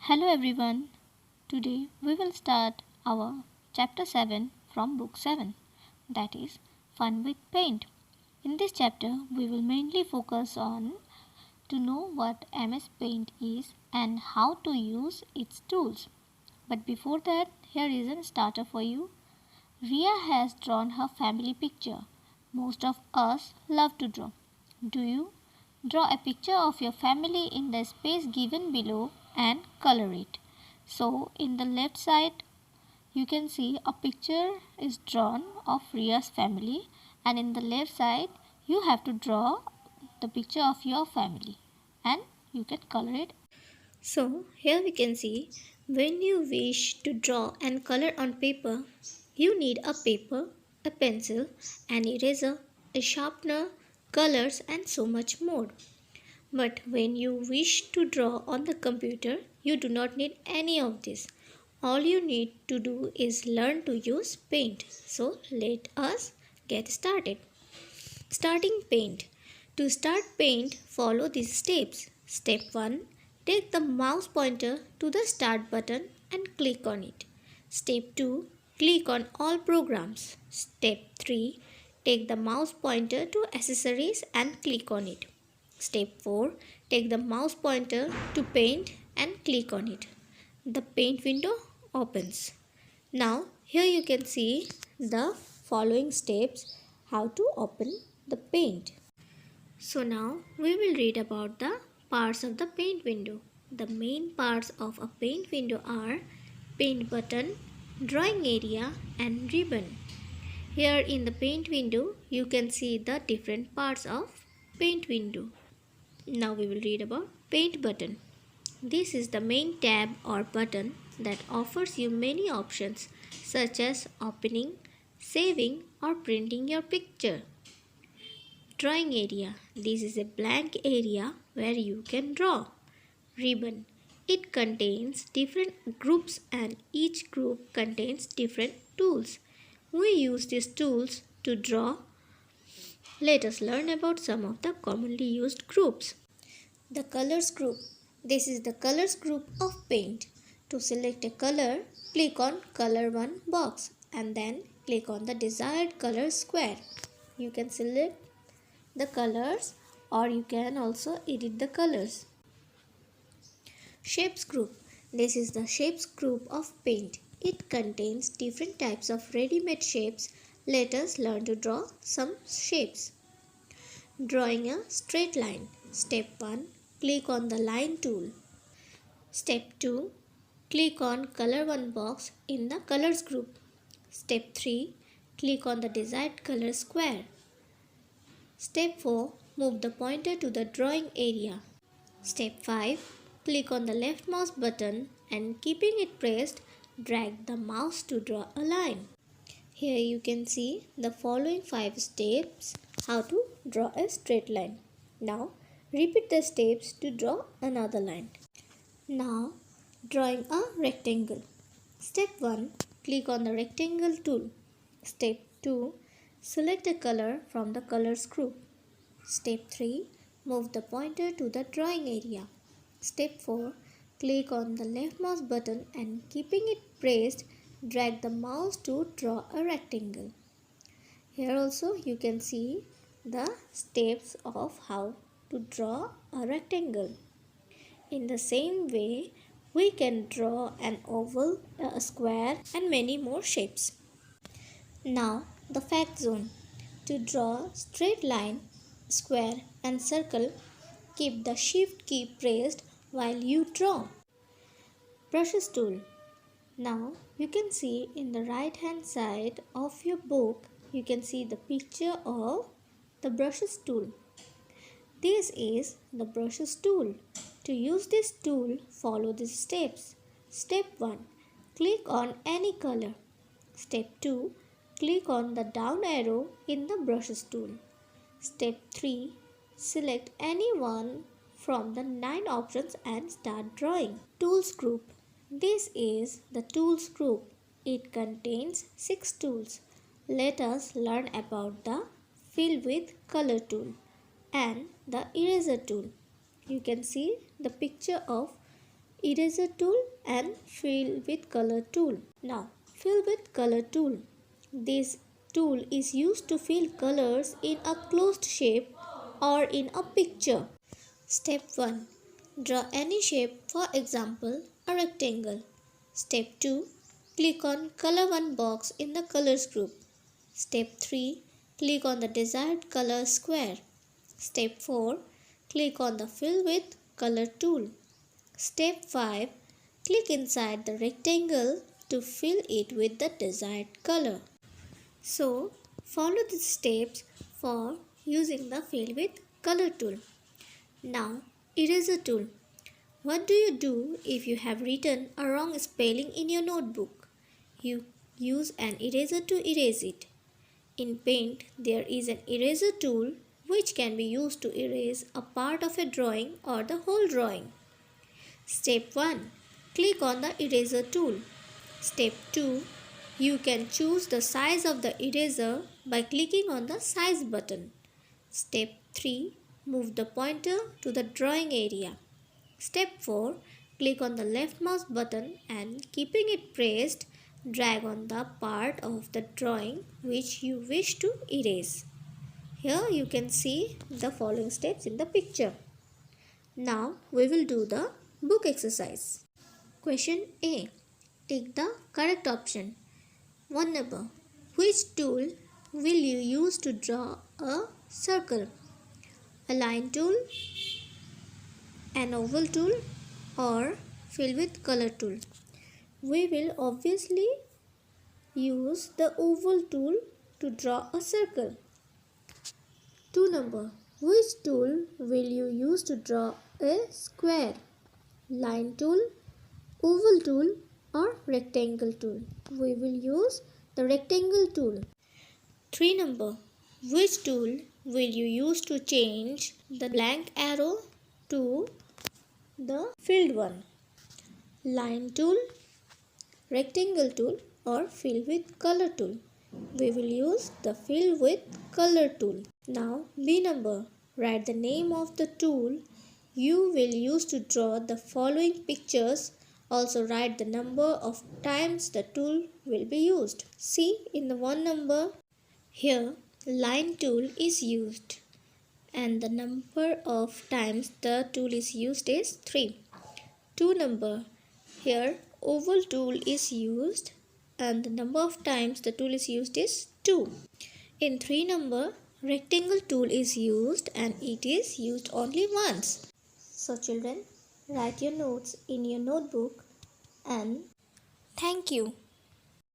Hello everyone. Today we will start our chapter 7 from book 7, that is Fun with Paint. In this chapter we will mainly focus on to know what MS Paint is and how to use its tools. But before that, here is a starter for you. Ria has drawn her family picture. Most of us love to draw. Do you? Draw a picture of your family in the space given below and color it. So, in the left side, you can see a picture is drawn of Ria's family, and in the left side, you have to draw the picture of your family and you can color it. So here we can see when you wish to draw and color on paper, you need a paper, a pencil, an eraser, a sharpener, colors and so much more. But when you wish to draw on the computer, you do not need any of this. All you need to do is learn to use paint. So let us get started. Starting paint. To start paint, follow these steps. Step 1. Take the mouse pointer to the start button and click on it. Step 2. Click on all programs. Step 3. Take the mouse pointer to accessories and click on it. Step 4. Take the mouse pointer to paint and click on it. The paint window opens. Now here you can see the following steps how to open the paint. So now we will read about the parts of the paint window. The main parts of a paint window are paint button, drawing area and ribbon. Here in the paint window you can see the different parts of paint window. Now we will read about paint button. This is the main tab or button that offers you many options such as opening, saving or printing your picture. Drawing area. This is a blank area where you can draw. Ribbon. It contains different groups and each group contains different tools. We use these tools to draw. Let us learn about some of the commonly used groups. The colors group. This is the colors group of paint. To select a color, click on color 1 box and then click on the desired color square. You can select the colors or you can also edit the colors. Shapes group. This is the shapes group of paint. It contains different types of ready-made shapes. Let us learn to draw some shapes. Drawing a straight line. Step 1. Click on the line tool. Step 2. Click on color 1 box in the colors group. Step 3. Click on the desired color square. Step 4. Move the pointer to the drawing area. Step 5. Click on the left mouse button and keeping it pressed, drag the mouse to draw a line. Here you can see the following 5 steps how to draw a straight line. Now repeat the steps to draw another line. Now drawing a rectangle. Step 1. Click on the rectangle tool. Step 2. Select a color from the colors group. Step 3. Move the pointer to the drawing area. Step 4. Click on the left mouse button and keeping it pressed, drag the mouse to draw a rectangle. Here also you can see the steps of how to draw a rectangle. In the same way, we can draw an oval, a square and many more shapes. Now the fact zone. To draw straight line, square and circle, keep the shift key pressed while you draw. Brushes tool. Now you can see in the right hand side of your book, you can see the picture of the brushes tool. This is the brushes tool. To use this tool, follow these steps. Step 1. Click on any color. Step 2. Click on the down arrow in the brushes tool. Step 3. Select any one from the 9 options and start drawing. Tools group. This is the tools group. It contains 6 tools. Let us learn about the fill with color tool and the eraser tool. You can see the picture of eraser tool and fill with color tool. Now, fill with color tool. This tool is used to fill colors in a closed shape or in a picture. Step 1. Draw any shape, for example, a rectangle. Step 2. Click on Color 1 box in the Colors group. Step 3. Click on the desired color square. Step 4. Click on the Fill with Color tool. Step 5. Click inside the rectangle to fill it with the desired color. So, follow the steps for using the Fill with Color tool. Now, eraser tool. What do you do if you have written a wrong spelling in your notebook? You use an eraser to erase it. In Paint, there is an eraser tool which can be used to erase a part of a drawing or the whole drawing. Step 1. Click on the eraser tool. Step 2. You can choose the size of the eraser by clicking on the size button. Step 3. Move the pointer to the drawing area. Step 4. Click on the left mouse button and keeping it pressed, drag on the part of the drawing which you wish to erase. Here you can see the following steps in the picture. Now we will do the book exercise. Question A. Take the correct option. 1 number. Which tool will you use to draw a circle? A line tool, an oval tool, or fill with color tool? We will obviously use the oval tool to draw a circle. 2 number. Which tool will you use to draw a square? Line tool, oval tool, or rectangle tool? We will use the rectangle tool. 3 number. Which tool will you use to change the blank arrow to the filled one? Line tool, rectangle tool, or fill with color tool? We will use the fill with color tool. Now B number. Write the name of the tool you will use to draw the following pictures. Also write the number of times the tool will be used. See in the 1 number, here line tool is used and the number of times the tool is used is 3. 2 number, here oval tool is used and the number of times the tool is used is 2. In 3 number, rectangle tool is used and it is used only once. So children, write your notes in your notebook and thank you.